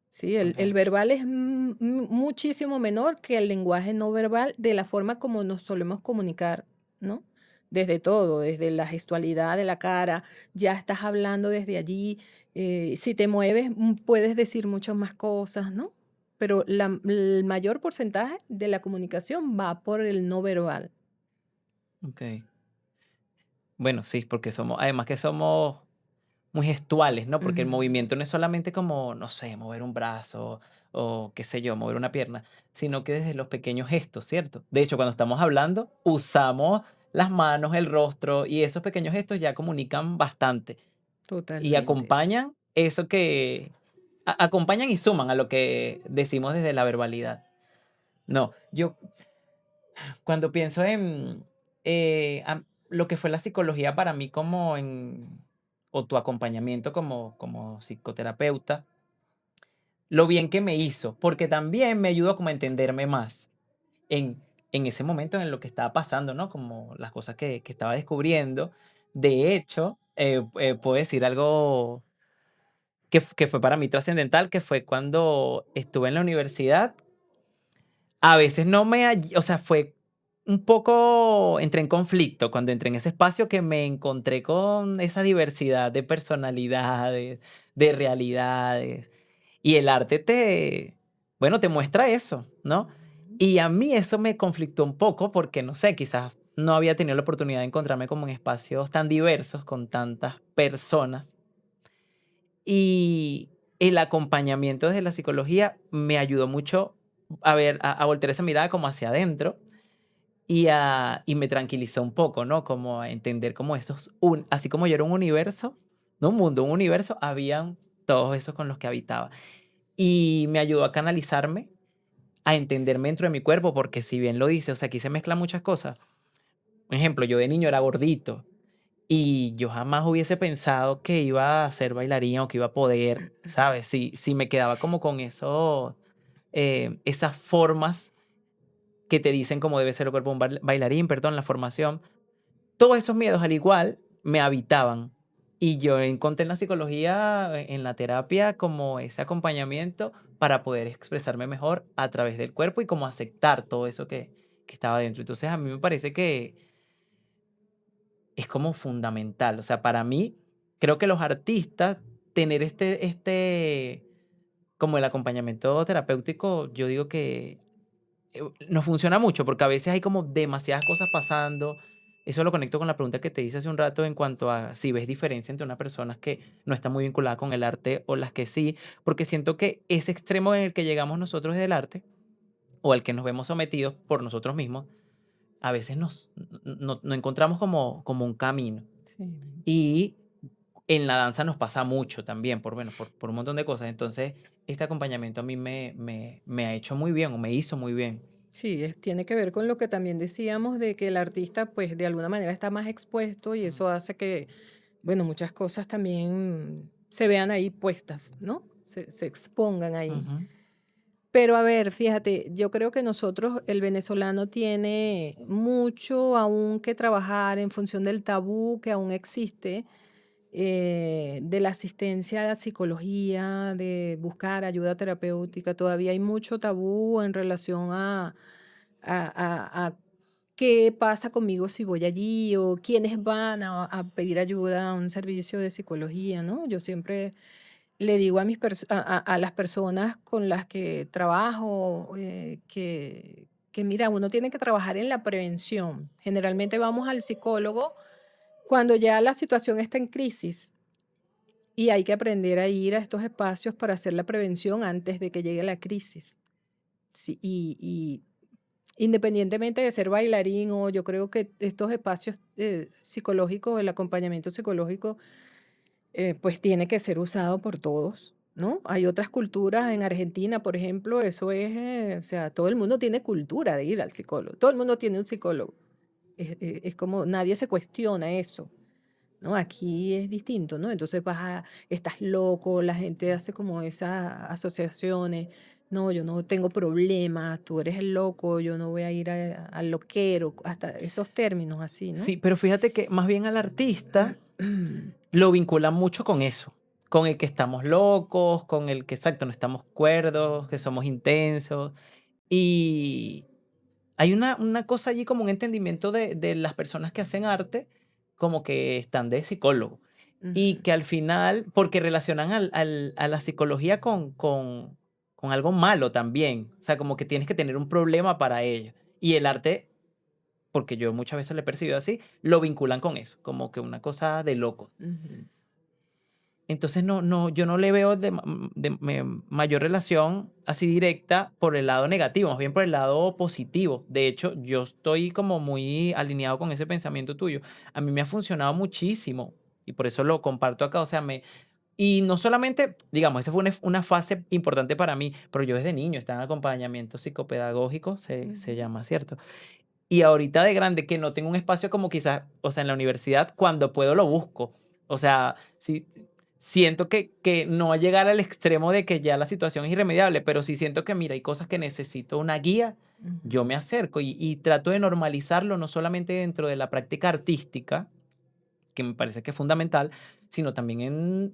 Sí, el Okey. verbal es muchísimo menor que el lenguaje no verbal de la forma como nos solemos comunicar, ¿no? Desde todo, desde la gestualidad de la cara, ya estás hablando desde allí. Si te mueves, puedes decir muchas más cosas, ¿no? Pero el mayor porcentaje de la comunicación va por el no verbal. Okey. Bueno, sí, porque además que somos muy gestuales, ¿no? Porque el Ujú. movimiento no es solamente como, no sé, mover un brazo o qué sé yo, mover una pierna, sino que desde los pequeños gestos, ¿cierto? De hecho, cuando estamos hablando, usamos las manos, el rostro y esos pequeños gestos ya comunican bastante y Totalmente. acompañan eso que acompañan y suman a lo que decimos desde la verbalidad. No, yo cuando pienso en lo que fue la psicología para mí o tu acompañamiento como psicoterapeuta, lo bien que me hizo, porque también me ayudó como a entenderme más en, en ese momento en lo que estaba pasando, ¿no? Como las cosas que estaba descubriendo. De hecho, puedo decir algo que fue para mí trascendental, que fue cuando estuve en la universidad. A veces no o sea, fue un poco entré en conflicto cuando entré en ese espacio que me encontré con esa diversidad de personalidades, de realidades, y el arte bueno, te muestra eso, ¿no? Y a mí eso me conflictó un poco porque, no sé, quizás no había tenido la oportunidad de encontrarme como en espacios tan diversos, con tantas personas. Y el acompañamiento desde la psicología me ayudó mucho a ver, a voltear esa mirada como hacia adentro y me tranquilizó un poco, ¿no? Como a entender como así como yo era un universo, no un mundo, un universo, habían todos esos con los que habitaba. Y me ayudó a canalizarme, a entenderme dentro de mi cuerpo, porque si bien lo dice, o sea, aquí se mezclan muchas cosas. Por ejemplo, yo de niño era gordito y yo jamás hubiese pensado que iba a ser bailarín o que iba a poder, ¿sabes? Si me quedaba como con esas formas que te dicen cómo debe ser el cuerpo de un bailarín, perdón, la formación. Todos esos miedos al igual me habitaban y yo encontré en la psicología, en la terapia, como ese acompañamiento para poder expresarme mejor a través del cuerpo y como aceptar todo eso que estaba dentro. Entonces a mí me parece que es como fundamental. O sea, para mí, creo que los artistas, tener como el acompañamiento terapéutico, yo digo que nos funciona mucho porque a veces hay como demasiadas cosas pasando. Eso lo conecto con la pregunta que te hice hace un rato en cuanto a si ves diferencia entre una persona que no está muy vinculada con el arte o las que sí, porque siento que ese extremo en el que llegamos nosotros del arte o al que nos vemos sometidos por nosotros mismos, a veces no encontramos como un camino. Sí. Y en la danza nos pasa mucho también, bueno, por un montón de cosas. Entonces, este acompañamiento a mí me ha hecho muy bien o me hizo muy bien. Sí, tiene que ver con lo que también decíamos de que el artista, pues de alguna manera está más expuesto y Mm, eso hace que, bueno, muchas cosas también se vean ahí puestas, ¿no? Se expongan ahí. ujú. Pero a ver, fíjate, yo creo que nosotros, el venezolano, tiene mucho aún que trabajar en función del tabú que aún existe, de la asistencia a la psicología, de buscar ayuda terapéutica. Todavía hay mucho tabú en relación a qué pasa conmigo si voy allí o quiénes van a pedir ayuda a un servicio de psicología, ¿no? Yo siempre le digo a a las personas con las que trabajo, que mira, uno tiene que trabajar en la prevención. Generalmente vamos al psicólogo cuando ya la situación está en crisis y hay que aprender a ir a estos espacios para hacer la prevención antes de que llegue la crisis. Sí, y independientemente de ser bailarín o yo creo que estos espacios psicológicos, el acompañamiento psicológico, pues tiene que ser usado por todos, ¿no? Hay otras culturas, en Argentina, por ejemplo, eso es, o sea, todo el mundo tiene cultura de ir al psicólogo, todo el mundo tiene un psicólogo. Es como nadie se cuestiona eso, ¿no? Aquí es distinto, ¿no? Entonces estás loco, la gente hace como esas asociaciones. No, yo no tengo problemas, tú eres el loco, yo no voy a ir al loquero, hasta esos términos así, ¿no? Sí, pero fíjate que más bien al artista lo vinculan mucho con eso, con el que estamos locos, con el que, exacto, no estamos cuerdos, que somos intensos. Y hay una cosa allí como un entendimiento de las personas que hacen arte, como que están de psicólogo. Y Ujú, que al final, porque relacionan a la psicología con algo malo también. O sea, como que tienes que tener un problema para ello. Y el arte, porque yo muchas veces lo he percibido así, lo vinculan con eso, como que una cosa de locos. ujú. Entonces yo no le veo mayor relación así directa por el lado negativo, más bien por el lado positivo. De hecho, yo estoy como muy alineado con ese pensamiento tuyo. A mí me ha funcionado muchísimo y por eso lo comparto acá. O sea, y no solamente, digamos, esa fue una fase importante para mí, pero yo desde niño estaba en acompañamiento psicopedagógico, se Ujú, llama, ¿cierto? Y ahorita de grande que no tengo un espacio como quizás, o sea, en la universidad, cuando puedo lo busco. O sea, sí, siento que no va a llegar al extremo de que ya la situación es irremediable, pero sí siento que, mira, hay cosas que necesito una guía, yo ujú. me acerco y trato de normalizarlo, no solamente dentro de la práctica artística, que me parece que es fundamental, sino también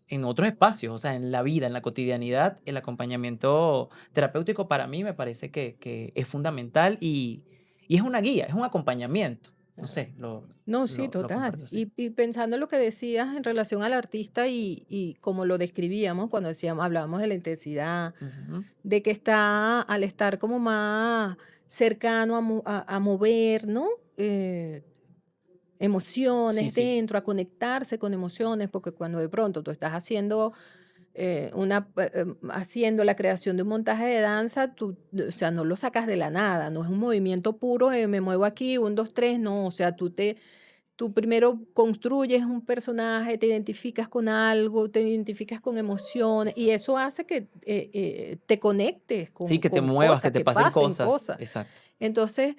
en otros espacios, o sea, en la vida, en la cotidianidad, el acompañamiento terapéutico para mí me parece que es fundamental y es una guía, es un acompañamiento. No Claro. sé, No, sí, lo total. comparto así. Y pensando en lo que decías en relación al artista y como lo describíamos cuando decíamos, hablábamos de la intensidad, Ujú. de que está, al estar como más cercano a mover, ¿no? Sí, Emociones sí. dentro, a conectarse con emociones, porque cuando de pronto tú estás haciendo haciendo la creación de un montaje de danza, tú, o sea, no lo sacas de la nada, no es un movimiento puro, me muevo aquí, un, dos, tres, no, o sea, tú primero construyes un personaje, te identificas con algo, te identificas con emociones, y Exacto. eso hace que te conectes Sí, que te con muevas, que cosas, te que pasen pasen cosas. cosas. Exacto. Entonces,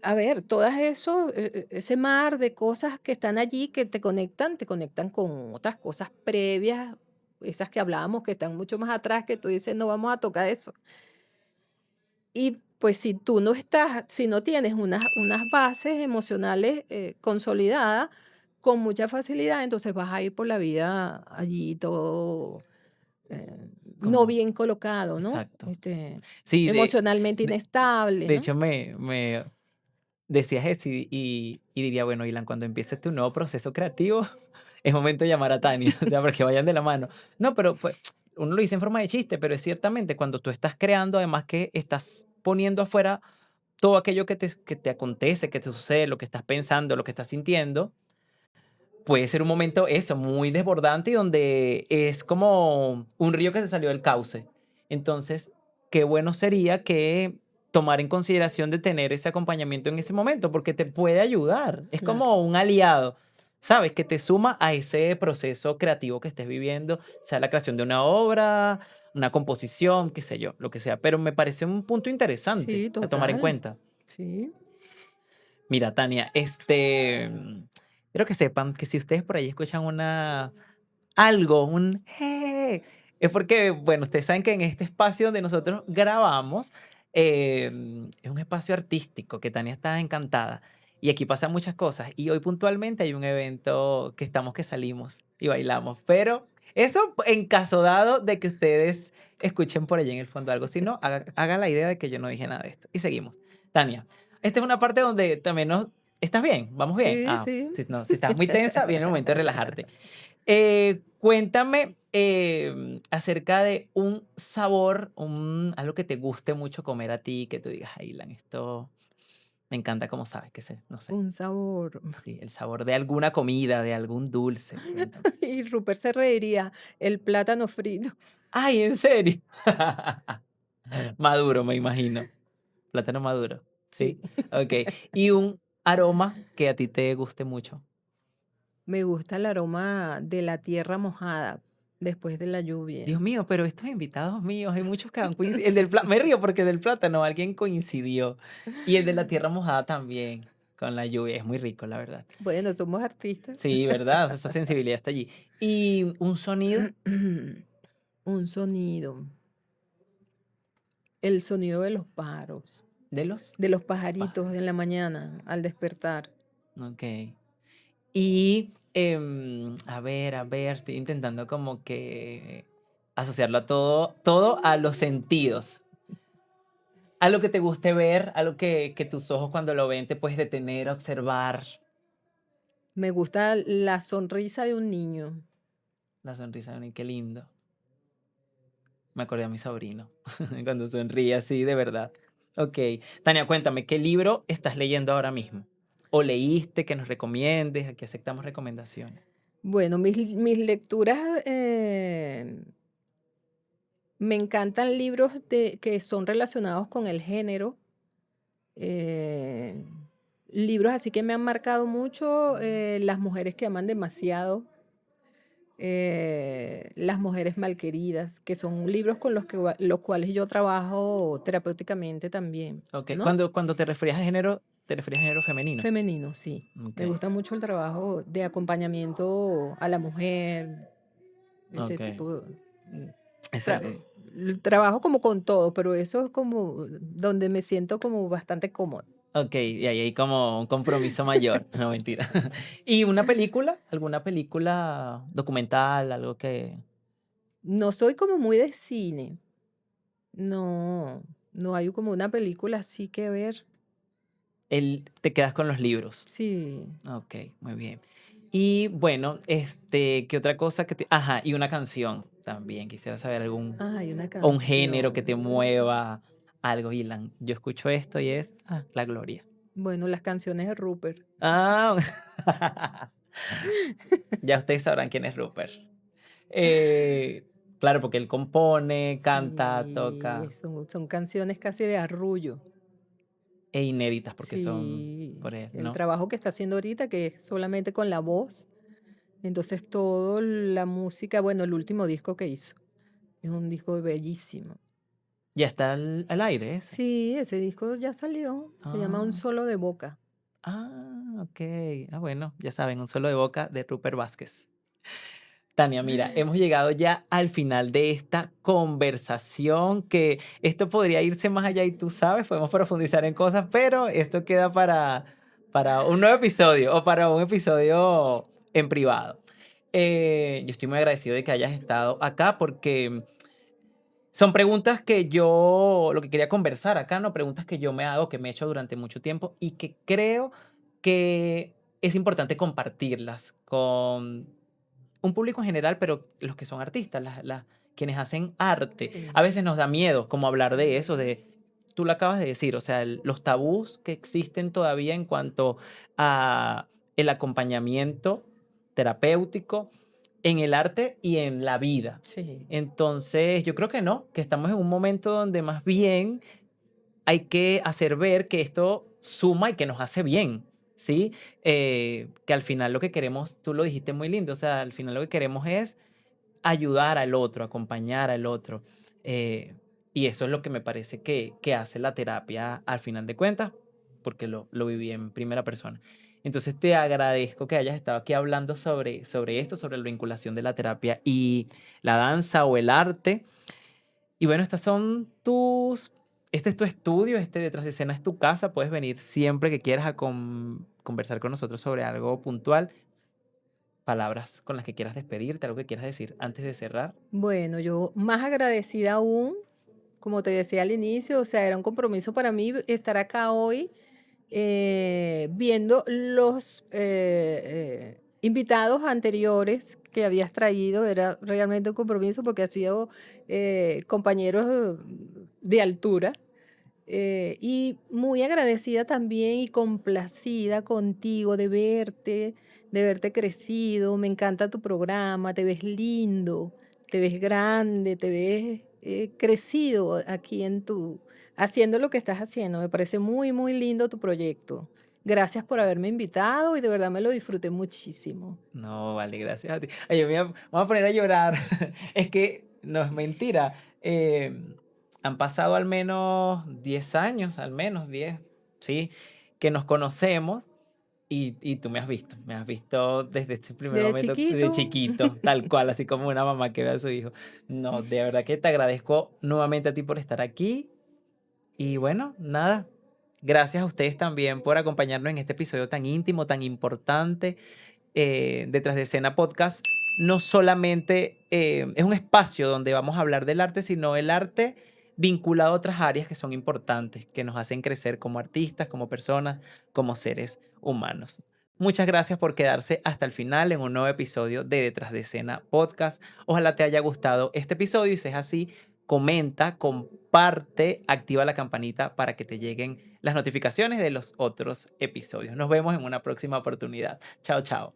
a ver, todas eso, ese mar de cosas que están allí que te conectan con otras cosas previas, esas que hablábamos que están mucho más atrás, que tú dices, no vamos a tocar eso. Y pues si tú no estás, si no tienes unas bases emocionales consolidadas, con mucha facilidad, entonces vas a ir por la vida allí todo no Como, bien colocado, ¿no? exacto. Sí, Emocionalmente de, inestable, de ¿no? hecho me decías eso y diría, bueno, Ilan, cuando empieces tu nuevo proceso creativo, es momento de llamar a Tania, o sea, porque vayan de la mano. No, pero pues uno lo dice en forma de chiste, pero es ciertamente cuando tú estás creando, además que estás poniendo afuera todo aquello que te acontece, que te sucede, lo que estás pensando, lo que estás sintiendo, puede ser un momento eso, muy desbordante y donde es como un río que se salió del cauce. Entonces, qué bueno sería que tomar en consideración de tener ese acompañamiento en ese momento, porque te puede ayudar. Es Claro. como un aliado, ¿sabes? Que te suma a ese proceso creativo que estés viviendo, sea la creación de una obra, una composición, qué sé yo, lo que sea. Pero me parece un punto interesante Sí, a tomar en total. cuenta. Sí. Mira, Tania, quiero que sepan que si ustedes por ahí escuchan algo, un "eh", Es porque, bueno, ustedes saben que en este espacio donde nosotros grabamos, es un espacio artístico, que Tania está encantada. Y aquí pasan muchas cosas. Y hoy puntualmente hay un evento que estamos que salimos y bailamos. Pero eso en caso dado de que ustedes escuchen por allá en el fondo algo. Si no, hagan la idea de que yo no dije nada de esto. Y seguimos. Tania, esta es una parte donde también nos... ¿Estás bien? ¿Vamos bien? Sí, Ah, sí. si, no, si estás muy tensa, viene el momento de relajarte. Cuéntame acerca de un sabor, algo que te guste mucho comer a ti, que tú digas, ay, Ilan, esto me encanta cómo sabes, que sé, no sé. Un sabor. Sí, el sabor de alguna comida, de algún dulce, cuéntame. Y Rupert se reiría, el plátano frito. Ay, ¿en serio? Maduro, me imagino. Plátano maduro, Sí. ¿sí? Ok. ¿Y un aroma que a ti te guste mucho? Me gusta el aroma de la tierra mojada después de la lluvia. Dios mío, pero estos invitados míos, hay muchos que han coincidido. El del me río porque el del plátano alguien coincidió. Y el de la tierra mojada también, con la lluvia. Es muy rico, la verdad. Bueno, somos artistas. Sí, ¿verdad? O sea, esa sensibilidad está allí. ¿Y un sonido Un sonido, el sonido de los pájaros, de los de los pajaritos en pájaros? la mañana al despertar. Ok. Y, a ver, estoy intentando como que asociarlo a todo a los sentidos. Algo que te guste ver, algo que tus ojos cuando lo ven te puedes detener, observar. Me gusta la sonrisa de un niño. La sonrisa de Nick, qué lindo. Me acordé a mi sobrino cuando sonríe así, de verdad. Ok. Tania, cuéntame, ¿qué libro estás leyendo ahora mismo? ¿O leíste que nos recomiendes? Aquí aceptamos recomendaciones. Bueno, mis lecturas, me encantan libros que son relacionados con el género. eh, Libros así que me han marcado mucho, Las mujeres que aman demasiado, Las mujeres malqueridas, que son libros con los cuales yo trabajo terapéuticamente también, Ok. ¿no? Cuando te referías a género, te referías a género femenino. Femenino, sí. Ok. Me gusta mucho el trabajo de acompañamiento a la mujer, ese Ok. tipo. mm, Eso, tra- Trabajo como con todo, pero eso es como donde me siento como bastante cómoda. ok, y ahí hay como un compromiso mayor. No, mentira. ¿Y una película? ¿Alguna película documental? Algo que... No soy como muy de cine. No, no hay como una película así que ver. Te quedas con los libros. Sí. Ok, muy bien. Y bueno, ¿qué otra cosa que te... Ajá, y una canción también. Quisiera saber algún... Ay, una O un género que te canción. mueva, algo, Ilan. Yo escucho esto y es la gloria. Bueno, las canciones de Rupert. Ah, ya ustedes sabrán quién es Rupert. Claro, porque él compone, canta, Sí, toca, son canciones casi de arrullo. e inéditas porque son Sí, por él, el ¿no? trabajo que está haciendo ahorita, que es solamente con la voz, entonces todo la música, bueno, el último disco que hizo, es un disco bellísimo. Ya está al aire ese. Sí, ese disco ya salió, se llama Un Ah, solo de boca. ok. Bueno, ya saben, un solo de boca de Rupert Vázquez. Tania, mira, hemos llegado ya al final de esta conversación, que esto podría irse más allá y tú sabes, podemos profundizar en cosas, pero esto queda para un nuevo episodio o para un episodio en privado. Yo estoy muy agradecido de que hayas estado acá porque son preguntas que yo, lo que quería conversar acá, ¿no? Preguntas que yo me hago, que me he hecho durante mucho tiempo y que creo que es importante compartirlas con un público en general, pero los que son artistas, quienes hacen arte. A Sí, veces nos da miedo como hablar de eso, tú lo acabas de decir, o sea, los tabús que existen todavía en cuanto a el acompañamiento terapéutico en el arte y en la vida. sí, Entonces, yo creo que no, que estamos en un momento donde más bien hay que hacer ver que esto suma y que nos hace bien, ¿sí? Que al final lo que queremos, tú lo dijiste muy lindo, o sea, al final lo que queremos es ayudar al otro, acompañar al otro. eh, y eso es lo que me parece que hace la terapia al final de cuentas, porque lo viví en primera persona. Entonces te agradezco que hayas estado aquí hablando sobre esto, sobre la vinculación de la terapia y la danza o el arte. Y bueno, este es tu estudio, este detrás de escena es tu casa. Puedes venir siempre que quieras a conversar con nosotros sobre algo puntual. Palabras con las que quieras despedirte, algo que quieras decir antes de cerrar. Bueno, yo más agradecida aún, como te decía al inicio, o sea, era un compromiso para mí estar acá hoy, viendo los invitados anteriores que habías traído. Era realmente un compromiso porque has sido compañeros de altura. Y muy agradecida también y complacida contigo de verte crecido. Me encanta tu programa, te ves lindo, te ves grande, te ves crecido aquí haciendo lo que estás haciendo. Me parece muy, muy lindo tu proyecto. Gracias por haberme invitado y de verdad me lo disfruté muchísimo. No, vale, gracias a ti. Ay, yo me voy a poner a llorar. Es que no es mentira. Han pasado al menos 10 años, al menos 10, sí, que nos conocemos y tú me has visto desde este primer Desde momento de chiquito. chiquito, tal cual, así como una mamá que ve a su hijo. No, de verdad que te agradezco nuevamente a ti por estar aquí y bueno, nada. Gracias a ustedes también por acompañarnos en este episodio tan íntimo, tan importante. Detrás de Escena Podcast no solamente es un espacio donde vamos a hablar del arte, sino el arte vinculado a otras áreas que son importantes, que nos hacen crecer como artistas, como personas, como seres humanos. Muchas gracias por quedarse hasta el final en un nuevo episodio de Detrás de Escena Podcast. Ojalá te haya gustado este episodio y si es así, comenta, comparte, activa la campanita para que te lleguen las notificaciones de los otros episodios. Nos vemos en una próxima oportunidad. Chao, chao.